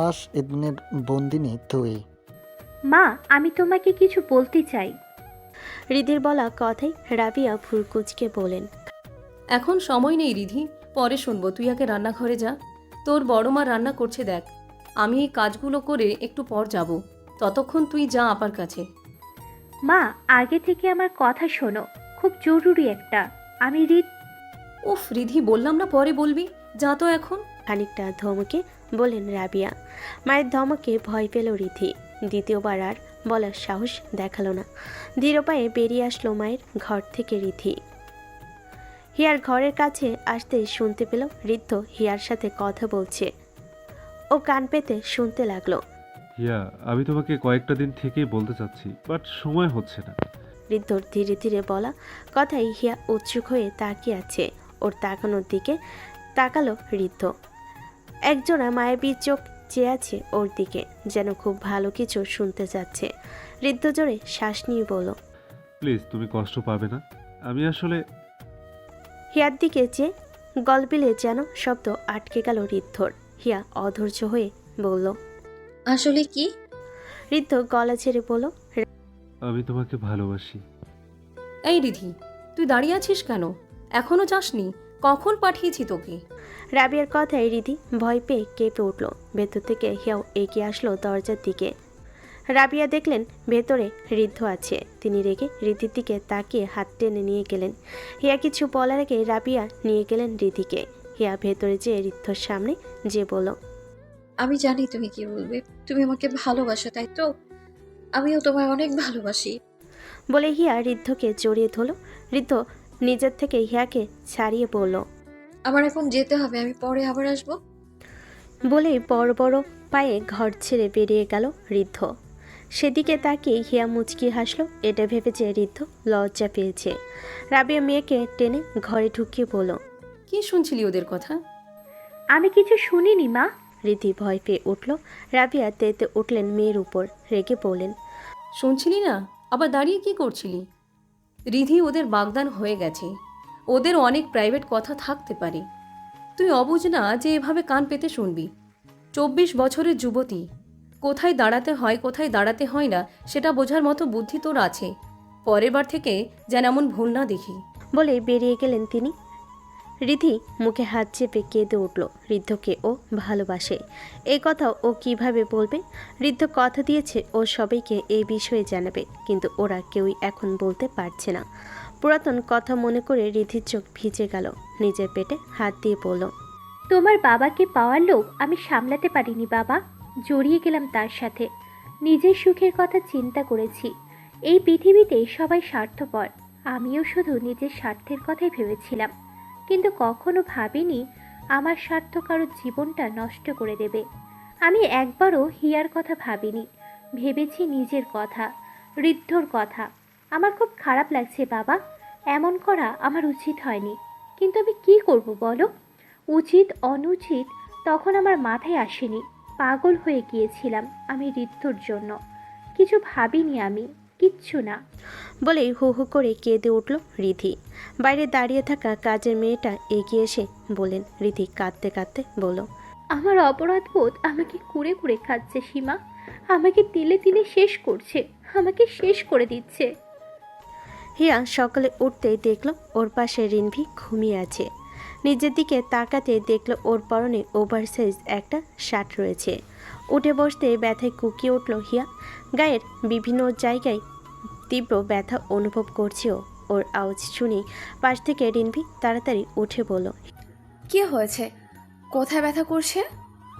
আশ ইবনের বন্দিনী তুই। মা, আমি তোমাকে কিছু বলতে চাই। রিধির বলা কথাই রাবিয়া ভুরকুচকে বলেন, এখন সময় নেই রিধি, পরে শুনবো। তুই আগে রান্নাঘরে যা, তোর বড় মা রান্না করছে দেখ। আমি এই কাজগুলো করে একটু পর যাব, ততক্ষণ তুই যা আপার কাছে। মা, আগে থেকে আমার কথা শোনো, খুব জরুরি একটা। আমি উফ রিধি, বললাম না পরে বলবি, যা তো এখন। খানিকটা ধমকে বলেন রাবিয়া। মায়ের ধমকে ভয় পেল রিধি। দ্বিতীয়বার আর বলার সাহস দেখালো না। ধীর পায়ে বেরিয়ে আসলো মায়ের ঘর থেকে রিধি। হিয়ার ঘরের কাছে আসতেই শুনতে পেল ঋদ্ধ হিয়ার সাথে কথা বলছে। ও কান পেতে শুনতে লাগলো। হিয়া, আমি তোমাকে কয়েকটা দিন থেকেই বলতে চাচ্ছি, বাট সময় হচ্ছে না। ঋদ্ধর ধীরে ধীরে বলা কথাই হিয়া উৎসুক হয়ে তাকিয়ে আছে। ওর তাকানোর দিকে তাকালো ঋদ্ধ। একজোড়া মায়াবী চোখ চেয়ে আছে ওর দিকে, যেন খুব ভালো কিছু শুনতে যাচ্ছে। ঋদ্ধ জোরে শ্বাস নিয়ে বলল, প্লিজ, তুমি কষ্ট পাবে না। আমি আসলে হিয়ার দিকে চেয়ে গলবিলে যেন শব্দ আটকে গেল ঋদ্ধর। হিয়া অধৈর্য হয়ে বলল, আসলে কি? ঋদ্ধ গলা ছেড়ে বলল, আমি তোমাকে ভালোবাসি। এই রিধি, তুই দাঁড়িয়ে আছিস কেন? এখনো যাসনি? কখন পাঠিয়েছি তোকে? রাবিয়ার কথায় রিধি ভয় পেয়ে কেঁপে উঠল। ভেতর থেকে হিয়াও এগিয়ে আসলো দরজার দিকে। রাবিয়া দেখলেন ভেতরে ঋদ্ধ আছে। তিনি রেগে রিধির দিকে তাকিয়ে হাত টেনে নিয়ে গেলেন। হিয়া কিছু বলার আগে রাবিয়া নিয়ে গেলেন রিধিকে। হিয়া ভেতরে যেয়ে ঋদ্ধর সামনে যে বলল, আমি জানি তুমি কি বলবে। তুমি আমাকে ভালোবাসো, তাই তো? আমিও তোমায় অনেক ভালোবাসি। বলে হিয়া ঋদ্ধকে জড়িয়ে ধরল। ঋদ্ধ নিজের থেকে হিয়াকে ছাড়িয়ে বলল, আমার এখন যেতে হবে, আমি পরে আবার আসবো। বলেই বড় বড় পায়ে ঘর ছেড়ে বেরিয়ে গেল ঋদ্ধ। সেদিকে তাকিয়ে হিয়া মুচকি হাসলো। এটা ভেবে যে ঋদ্ধ লজ্জা পেয়েছে। রাবিয়া মেয়েকে টেনে ঘরে ঢুকিয়ে বলল, কি শুনছিলি ওদের কথা? আমি কিছু শুনিনি মা। রিধি ভয় পেয়ে উঠল। রাবিয়া তেতে উঠলেন মেয়ের উপর, রেগে বললেন, শুনছিলি না? আবার দাঁড়িয়ে কি করছিলি? রিধি ওদের বাগদান হয়ে গেছে। ওদের অনেক প্রাইভেট কথা থাকতে পারে। তুই অবুঝ না যে এভাবে কান পেতে শুনবি? 24 বছরের যুবতী, কোথায় দাঁড়াতে হয় কোথায় দাঁড়াতে হয় না সেটা বোঝার মতো বুদ্ধি তোর আছে। পরের বার থেকে যেন এমন ভুল না দেখি। বলে বেরিয়ে গেলেন তিনি। রিধি মুখে হাত চেপে কেঁদে উঠল। ঋদ্ধকে ও ভালোবাসে, এই কথা ও কিভাবে বলবে? ঋদ্ধ কথা দিয়েছে ও সবাইকে এই বিষয়ে জানাবে, কিন্তু ওরা কেউই এখন বলতে পারছে না। পুরাতন কথা মনে করে রিধির চোখ ভিজে গেল। নিজের পেটে হাত দিয়ে বলল, তোমার বাবাকে পাওয়ার লোভ আমি সামলাতে পারিনি বাবা। জড়িয়ে গেলাম তার সাথে। নিজের সুখের কথা চিন্তা করেছি। এই পৃথিবীতে সবাই স্বার্থপর, আমিও শুধু নিজের স্বার্থের কথাই ভেবেছিলাম। কিন্তু কখনো ভাবিনি আমার স্বার্থ কারোর জীবনটা নষ্ট করে দেবে। আমি একবারও হিয়ার কথা ভাবিনি, ভেবেছি নিজের কথা, ঋদ্ধর কথা। আমার খুব খারাপ লাগছে বাবা, এমন করা আমার উচিত হয়নি। কিন্তু আমি কি করব বলো? উচিত অনুচিত তখন আমার মাথায় আসেনি। পাগল হয়ে গিয়েছিলাম আমি ঋদ্ধর জন্য। কিছু ভাবিনি আমি, কিচ্ছু না। বলেই হু হু করে কেঁদে উঠল রিধি। বাইরে দাঁড়িয়ে থাকা কাজের মেয়েটা এগিয়ে এসে বলেন, রিধি কাঁদতে কাঁদতে বলল, আমার অপরাধ বোধ আমাকে কুড়ে কুড়ে খাচ্ছে সীমা। আমাকে তিলে তিলে শেষ করছে, আমাকে শেষ করে দিচ্ছে। হিয়া সকালে উঠতেই দেখলো ওর পাশে রিনভি ঘুমিয়ে আছে। নিজের দিকে তাকাতে দেখলো ওর পরনে ওভারসাইজ একটা শার্ট রয়েছে। উঠে বসতে ব্যথায় কুকিয়ে উঠল হিয়া। গায়ের বিভিন্ন জায়গায় তীব্র ব্যথা অনুভব করছেও। ওর আওয়াজ শুনেই পাশ থেকে রিনভি তাড়াতাড়ি উঠে বলল, কি হয়েছে? কোথায় ব্যথা করছে?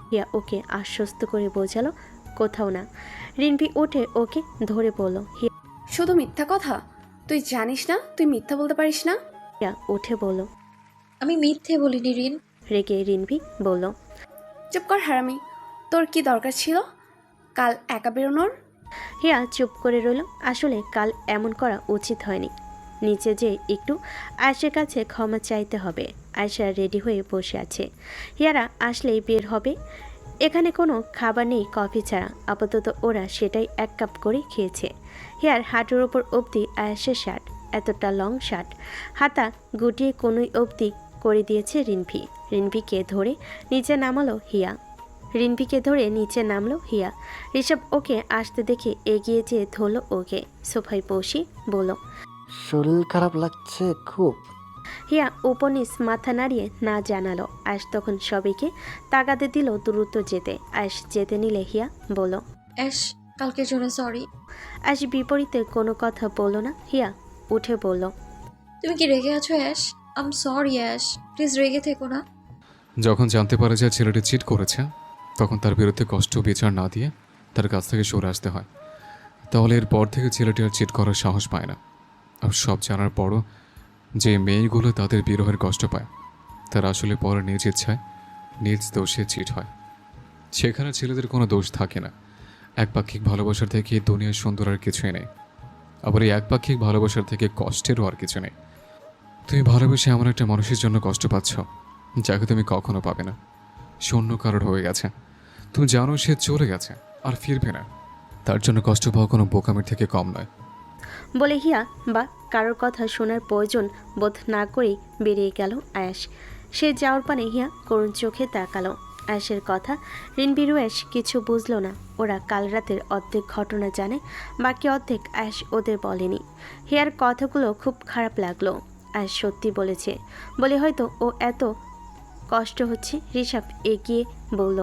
হিয়া ওকে আশ্বস্ত করে বোঝালো, কোথাও না। রিনভি উঠে ওকে ধরে বলল, শুধু মিথ্যা কথা? তুই জানিস না তুই মিথ্যা বলতে পারিস না? হিয়া উঠে বলল, আমি মিথ্যে বলিনি রিন। রেগে রিনভি বলল, চুপ কর হারামি, তোর কি দরকার ছিল কাল একা বেরোনোর? হিয়া চুপ করে রইল। আসলে কাল এমন করা উচিত হয়নি। নিচে যে একটু আয়েশার কাছে ক্ষমা চাইতে হবে। আয়েশা রেডি হয়ে বসে আছে। হিয়ারা আসলেই বের হবে। এখানে কোনো খাবার নেই কফি ছাড়া। আপাতত ওরা সেটাই 1 কাপ করে খেয়েছে। হিয়ার হাঁটুর ওপর অবধি আয়েশার শার্ট, এতটা লং শার্ট, হাতা গুটিয়ে কোনোই অবধি করে দিয়েছে রিনভি। রিনভিকে ধরে নিচে নামালো হিয়া। ঋষভ ওকে আসতে দেখে এগিয়ে যেয়ে ধরল ওকে। সোফায় বসে বলল, শরীর খারাপ লাগছে খুব। হিয়া উপনিস মাথা নাড়িয়ে না জানালো। আয়েশ তখন সবাইকে তাগাদে দিল দ্রুত যেতে। আয়েশ যেতে নিলে হিয়া বলল, অ্যাশ, কালকের জন্য সরি। আয়েশ বিপরীতে কোনো কথা বলল না। হিয়া উঠে বলল, তুমি কি রেগে আছো Ash? I'm sorry Ash, please রেগে থেকো না। যখন জানতে পারে যে ছেলেটি চিট করেছে, তখন তার বিরুদ্ধে কষ্ট বিচার না দিয়ে তার কাছ থেকে সরে আসতে হয়। তাহলে এরপর থেকে ছেলেটি আর চিট করার সাহস পায় না। আর সব জানার পরও যে মেয়েগুলো তাদের বিরহের কষ্ট পায় তারা আসলে পরে নিজ ইচ্ছায় নিজ দোষে চিট হয়। সেখানে ছেলেদের কোনো দোষ থাকে না। একপাক্ষিক ভালোবাসার থেকে দুনিয়ার সুন্দর আর কিছুই নেই। আবার এই একপাক্ষিক ভালোবাসার থেকে কষ্টেরও আর কিছু নেই। তুমি ভালোবেসে এমন একটা মানুষের জন্য কষ্ট পাচ্ছ যাকে তুমি কখনো পাবে না। শূন্য কারোর হয়ে গেছে, তুমি জানো সে চলে গেছে আর ফিরবে না। তার জন্য কষ্ট পাওয়া কোনো বোকামির থেকে কম নয়। বলে হিয়া বা কারোর কথা শোনার প্রয়োজন বোধ না করেই বেরিয়ে গেল আয়াস। সে যাওয়ার পানে হিয়া করুণ চোখে তাকালো। আয়াসের কথা রিনবিরুয়েশ কিছু বুঝলো না। ওরা কাল রাতের অর্ধেক ঘটনা জানে, বাকি অর্ধেক আয়াস ওদের বলেনি। হিয়ার কথাগুলো খুব খারাপ লাগলো। আয়াস সত্যি বলেছে বলে হয়তো ও এত কষ্ট হচ্ছে। ঋষভ এগিয়ে বলল,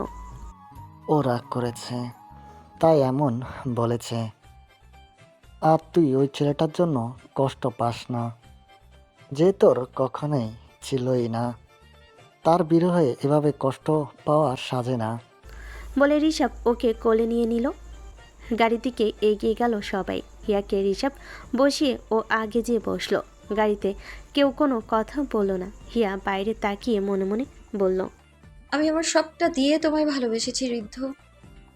ও রাগ করেছে, তাই এমন বলেছে। আর তুই ওই ছেলেটার জন্য কষ্ট পাস না, যে তোর কখনোই ছিলই না। তার বিরহে এভাবে কষ্ট পাওয়া সাজে না। বলে ঋষভ ওকে কোলে নিয়ে নিল। গাড়ির দিকে এগিয়ে গেল সবাই। হিয়াকে ঋষভ বসিয়ে ও আগে যেয়ে বসলো। গাড়িতে কেউ কোনো কথা বলল না। হিয়া বাইরে তাকিয়ে মনে মনে বলল, আমি আমার সবটা দিয়ে তোমায় ভালোবেসেছি ঋদ্ধ,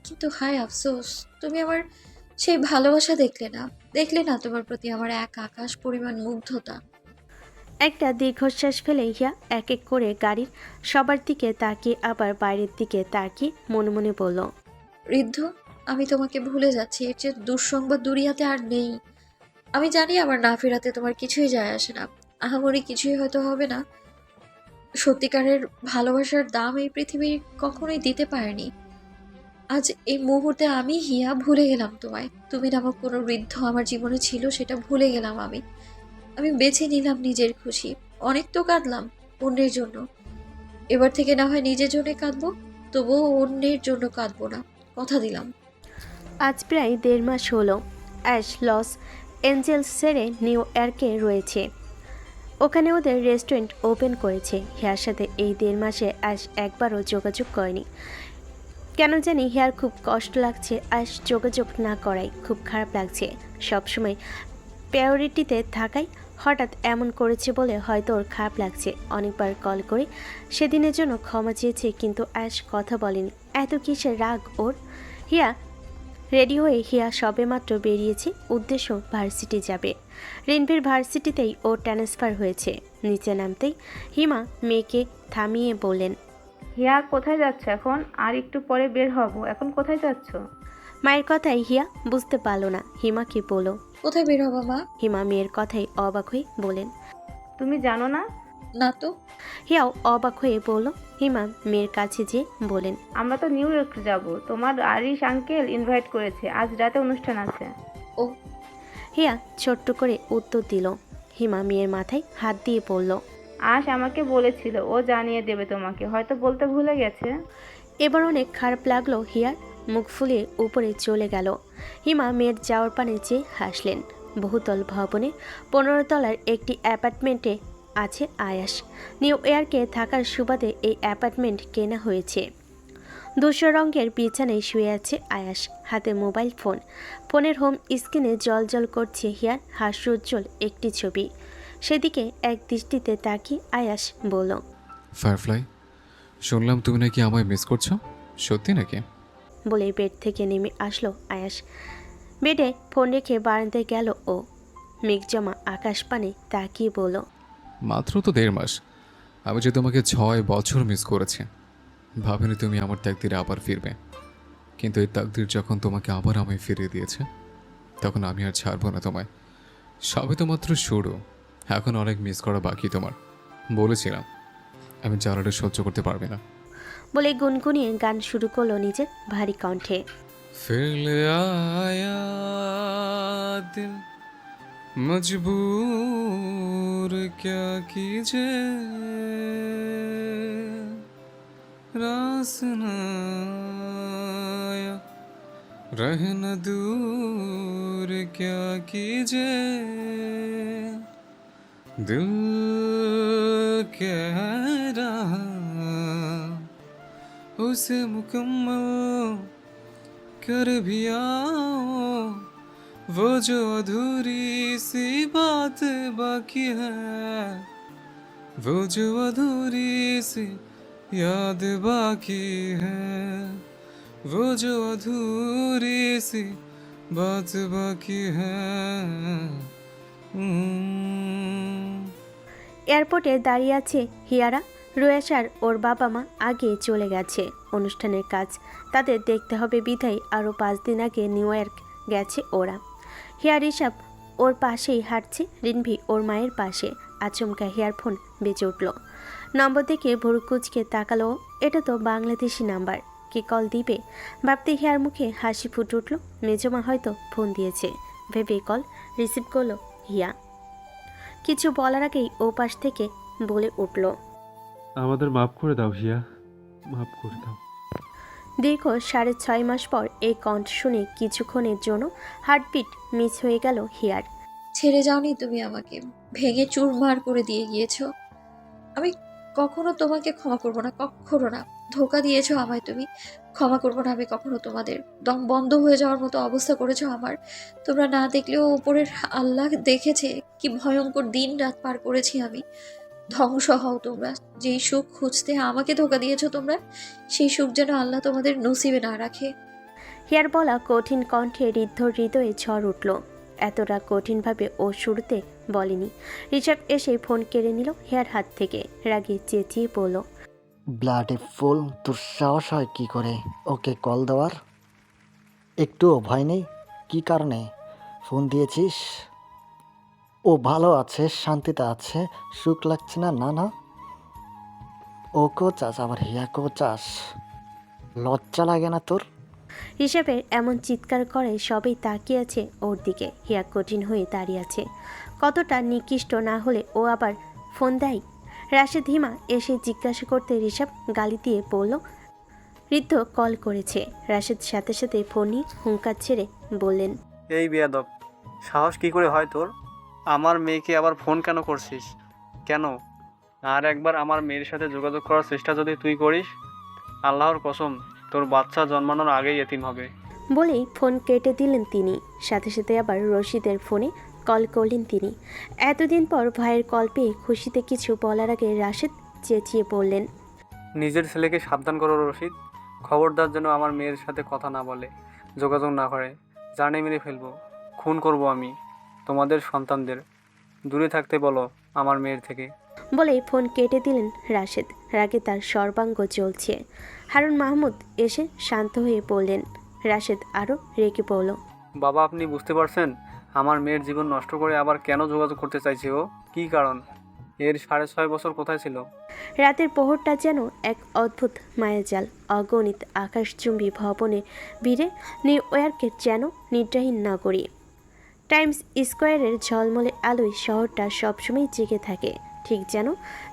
কিন্তু হায় আফসোস, তুমি আমার সেই ভালোবাসা দেখলে না তোমার প্রতি আমার এক আকাশ পরিমাণ মুগ্ধতা। একটা দীর্ঘশ্বাস ফেলে হিয়া এক এক করে গাড়ির সবার দিকে তাকিয়ে আবার বাইরের দিকে তাকিয়ে মনে মনে বলল, ঋদ্ধ, আমি তোমাকে ভুলে যাচ্ছি, এর চেয়ে দুঃসংবাদ দুনিয়াতে আর নেই। আমি জানি আমার না ফেরাতে তোমার কিছুই যায় আসে না, আহামরি কিছুই হয়তো হবে না। সত্যিকারের ভালোবাসার দাম এই পৃথিবী কখনোই দিতে পারেনি। আজ এই মুহূর্তে আমি হিয়া ভুলে গেলাম তোমায়। তুমি নামক কোনো বৃদ্ধ আমার জীবনে ছিল, সেটা ভুলে গেলাম আমি বেছে নিলাম নিজের খুশি। অনেক তো কাঁদলাম অন্যের জন্য, এবার থেকে না হয় নিজের জন্য কাঁদবো, তবুও অন্যের জন্য কাঁদবো না, কথা দিলাম। আজ প্রায় 1.5 মাস হলো অ্যাশ লস এঞ্জেলস ছেড়ে নিউ ইয়র্কে রয়েছে। ওখানে ওদের রেস্টুরেন্ট ওপেন করেছে। হিয়ার সাথে এই 1.5 মাসে অ্যাশ একবারও যোগাযোগ করেনি। কেন জানি হিয়ার খুব কষ্ট লাগছে। অ্যাশ যোগাযোগ না করাই খুব খারাপ লাগছে। সবসময় প্রায়োরিটিতে থাকাই হঠাৎ এমন করেছে বলে হয়তো ওর খারাপ লাগছে। অনেকবার কল করে সেদিনের জন্য ক্ষমা চেয়েছে, কিন্তু অ্যাশ কথা বলেনি। এত কিসের রাগ ওর? হিয়া রেডি হয়ে হিয়া সবেমাত্র বেরিয়েছে, উদ্দেশ্য ভার্সিটি যাবে। রিনভির ভার্সিটিতেই ওর ট্রান্সফার হয়েছে। নিচে নামতেই হিমা মেয়েকে থামিয়ে বললেন, হিয়া কোথায় যাচ্ছ এখন? আর একটু পরে বের হব, এখন কোথায় যাচ্ছ? মায়ের কথাই হিয়া বুঝতে পারল না। হিমাকে বলল, কোথায় বের হবা মা? হিমা মেয়ের কথাই অবাক হয়ে বলেন, তুমি জানো না? না তো। হিয়াও অবাক হয়ে বলল। হিমা মেয়ের কাছে যে বলেন, আমরা তো নিউ ইয়র্ক যাব, তোমার আরিশ আঙ্কেল ইনভাইট করেছে, আজ রাতে অনুষ্ঠান আছে। ও। হিয়া ছোট্ট করে উত্তর দিল। হিমা মেয়ের মাথায় হাত দিয়ে বলল, আশ আমাকে বলেছিল ও জানিয়ে দেবে তোমাকে, হয়তো বলতে ভুলে গেছে। এবার অনেক খারাপ লাগলো হিয়ার। মুখ ফুলিয়ে উপরে চলে গেল। হিমা মেয়ের যাওয়ার পানে চেয়ে হাসলেন। বহুতল ভবনে 15 তলার একটি অ্যাপার্টমেন্টে আছে আয়াস। নিউ ইয়র্কে থাকার সুবাদে এই অ্যাপার্টমেন্ট কেনা হয়েছে। ধূসর রঙের বিছানায় শুয়ে আছে আয়াস, হাতে মোবাইল ফোন। ফোনের হোম স্ক্রিনে জল করছে হিয়ার হাস্যোজ্জ্বল একটি ছবি। সেদিকে এক দৃষ্টিতে তাকিয়ে আয়াস বলল, ফায়ারফ্লাই, শুনলাম তুমি নাকি আমায় মিস করছো, সত্যি নাকি? বলে বেড থেকে নেমে আসলো আয়াস। বেডে ফোন রেখে বারান্দায় গেল ও। মেঘজমা আকাশ পানে তাকিয়ে বলল, মাত্র তো 1.5 মাস, আমি যে তোমাকে 6 বছর মিস করেছি। ভাবিনি তুমি আমার তাকদিরে আবার ফিরবে, কিন্তু এই তাকদির যখন তোমাকে আবার আমায় ফিরিয়ে দিয়েছে, তখন আমি আর ছাড়বো না তোমায়। সবে তো মাত্র শুরু, এখন অনেক মিস করা বাকি তোমার। বলেছিলাম আমি জ্বালাটা সহ্য করতে পারবে না। বলে গুনগুনিয়ে গান শুরু করলো নিজের ভারী কণ্ঠে। ফিরলে আয়া দিল मजबूर क्या कीजिए रास न आया रह न दूर क्या कीजिए दिल कह रहा उसे मुकम्मल कर भी आओ वो जो अधूरी सी बात बाकी है, वो जो अधूरी सी याद बाकी है, वो जो अधूरी सी बात बाकी है। এয়ারপোর্টে দাঁড়িয়ে আছে হিয়ারা। রুয়েশার ওর বাবা মা আগে চলে গেছে অনুষ্ঠানের কাজ তাদের দেখতে হবে বিধায় আরও 5 দিন আগে নিউ ইয়র্ক গেছে ওরা। হিয়া ঋষভ ওর পাশেই হাঁটছে, রিনভি ওর মায়ের পাশে। আচমকা হিয়ার ফোন বেজে উঠল। নম্বর দেখে ভুরু কুচকে তাকালো। এটা তো বাংলাদেশি নাম্বার, কি কল দিবে ভাবতে হিয়ার মুখে হাসি ফুটে উঠল। মেজমা হয়তো ফোন দিয়েছে ভেবে কল রিসিভ করলো হিয়া। কিছু বলার আগেই ও পাশ থেকে বলে উঠল, আমাদের মাফ করে দাও হিয়া, মাফ করে দাও। দীর্ঘ 6.5 মাস পর এই কণ্ঠ শুনে কিছুক্ষণের জন্য হার্টবিট মিস হয়ে গেল হিয়ার। ছেড়ে যাওনি তুমি আমাকে, ভেঙে চুরমার করে দিয়ে গিয়েছো। আমি কখনো তোমাকে ক্ষমা করব না, কখনো না। ধোকা দিয়েছো আমায় তুমি, ক্ষমা করব না আমি কখনো তোমাদের। দম বন্ধ হয়ে যাওয়ার মতো অবস্থা করেছো আমার। তোমরা না দেখলেও উপরের আল্লাহ দেখেছে কি ভয়ঙ্কর দিন রাত পার করেছি আমি। ধ্বংস হও তোমরা, যেই সুখ খুঁজতে আমাকে ধোকা দিয়েছো তোমরা, সেই সুখ যেন আল্লাহ তোমাদের নসিবে না রাখে। হিয়ার বলা কঠিন কণ্ঠে ঋদ্ধ হৃদয়ে ঝড় উঠল। এতটা কঠিনভাবে ও শুরুতে বলেনি। ঋষভ এসে ফোন কেড়ে নিল হিয়ার হাত থেকে, রাগে চেঁচিয়ে বলল, ব্লাডি ফুল, তোর সাহস হয় কি করে ওকে কল দেওয়ার? একটুও ভয় নেই? কি কারণে ফোন দিয়েছিস? ও ভালো আছে, শান্তিতে আছে, সুখ লাগছে না? না না, ওকেও চাস আবার হিয়াকেও চাস, লজ্জা লাগে না তোর? হিসাবে এমন চিৎকার করে সবাই তাকিয়ে আছে ওর দিকে। হিয়া কঠিন হয়ে দাঁড়িয়ে আছে। কতটা নিকৃষ্ট না হলে ও আবার ফোন দেয়? রাশেদ হিমা এসে জিজ্ঞাসা করতে ঋষভ গালি দিয়ে বলল, ঋদ্ধ কল করেছে। রাশেদ সাথে সাথে ফোন নিয়ে হুঙ্কার ছেড়ে বললেন, এই বেয়াদব, সাহস কি করে হয় তোর? আমার মেয়েকে আবার ফোন কেন করছিস? কেন? আর একবার আমার মেয়ের সাথে যোগাযোগ করার চেষ্টা যদি তুই করিস, আল্লাহর কসম তোর বাচ্চা জন্মানোর আগেই এতিম হবে। বলেই ফোন কেটে দিলেন তিনি। সাথে সাথে আবার রশিদের ফোনে কল করলেন তিনি। এতদিন পর ভাইয়ের কল পেয়ে খুশিতে কিছু বলার আগে রাশেদ চেঁচিয়ে বললেন, নিজের ছেলেকে সাবধান করো রশিদ, খবরদার যেন আমার মেয়ের সাথে কথা না বলে, যোগাযোগ না করে। জানে মেরে ফেলবো, খুন করব আমি তোমাদের সন্তানদের। দূরে থাকতে বলো আমার মেয়ের থেকে। বলেই ফোন কেটে দিলেন রাশেদ। রাগে তার সর্বাঙ্গ জ্বলছে। হারুন মাহমুদ এসে শান্ত হয়ে বললেন। রাশেদ আরও রেগে পড়ল, বাবা আপনি বুঝতে পারছেন আমার মেয়ের জীবন নষ্ট করে আবার কেন যোগাযোগ করতে চাইছে ও? কী কারণ? এর 6.5 বছর কোথায় ছিল? রাতের প্রহরটা যেন এক অদ্ভুত মায়াজাল। অগণিত আকাশচুম্বী ভবনে ভিড়ে নিউ ইয়র্কের যেন নিদ্রাহীন নগরী। টাইমস স্কোয়ারের ঝলমলে আলোয় শহরটা সবসময় জেগে থাকে, ঠিক যেন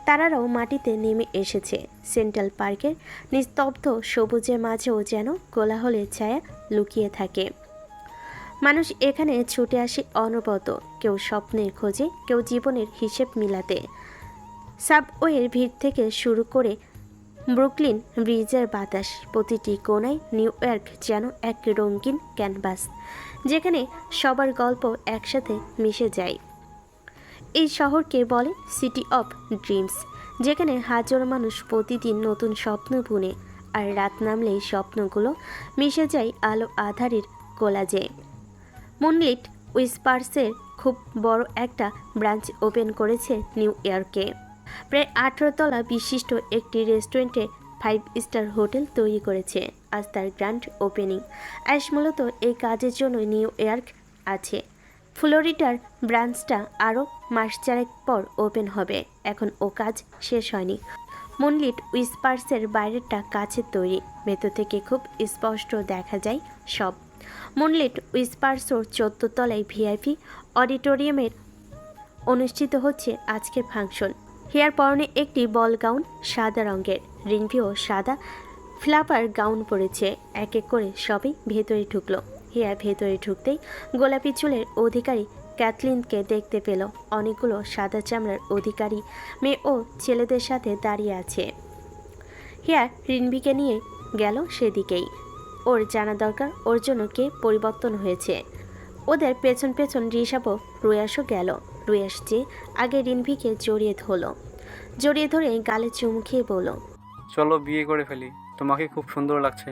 তারারাও মাটিতে নেমে এসেছে। সেন্ট্রাল পার্কের নিস্তব্ধ সবুজের মাঝেও যেন কোলাহলের ছায়া লুকিয়ে থাকে। মানুষ এখানে ছুটে আসে অনবরত, কেউ স্বপ্নের খোঁজে, কেউ জীবনের হিসেব মিলাতে। সাবওয়ের ভিড় থেকে শুরু করে ব্রুকলিন ব্রিজের বাতাস, প্রতিটি কোণায় নিউ ইয়র্ক যেন এক রঙিন ক্যানভাস, যেখানে সবার গল্প একসাথে মিশে যায়। এই শহরকে বলে সিটি অফ ড্রিমস, যেখানে হাজার মানুষ প্রতিদিন নতুন স্বপ্ন বুনে, আর রাত নামলেই স্বপ্নগুলো মিশে যায় আলো আধারের কোলাজে। মুনলিট উইসপার্সের খুব বড় একটা ব্রাঞ্চ ওপেন করেছে নিউ ইয়র্কে। প্রায় 18 তলা বিশিষ্ট একটি রেস্টুরেন্টে 5 স্টার হোটেল তৈরি করেছে। আজ তার গ্র্যান্ড ওপেনিং। আজ মূলত এই কাজের জন্য নিউ ইয়র্ক আছে। ফ্লোরিডার ব্রাঞ্চটা আরও মাস চারেক পর ওপেন হবে। এখন ও কাজ শেষ হয়নি। মুনলিট উইসপার্সের বাইরেরটা কাচের তৈরি, ভেতর থেকে খুব স্পষ্ট দেখা যায় সব। মুনলিট উইসপার্সর 14 তলায় ভিআইপি অডিটোরিয়ামের অনুষ্ঠিত হচ্ছে আজকের ফাংশন। হিয়ার পরনে একটি বল গাউন সাদা রঙের, রিনভিও সাদা ফ্লাপার গাউন পরেছে। এক এক করে সবাই ভেতরে ঢুকলো। হিয়া ভেতরে ঢুকতেই গোলাপি চুলের অধিকারী ক্যাথলিনকে দেখতে পেল। অনেকগুলো সাদা চামড়ার অধিকারী মেয়ে ও ছেলেদের সাথে দাঁড়িয়ে আছে। হিয়া রিনভিকে নিয়ে গেল সেদিকেই। ওর জানা দরকার ওর জন্য কে পরিবর্তন হয়েছে। ওদের পেছন পেছন ঋষাবও রুয়াসও গেল। রুয়াস যে আগে রিনভিকে জড়িয়ে ধরে গালে চুমু খেয়ে বলল, চলো বিয়ে করে ফেলি, তোমাকে খুব সুন্দর লাগছে।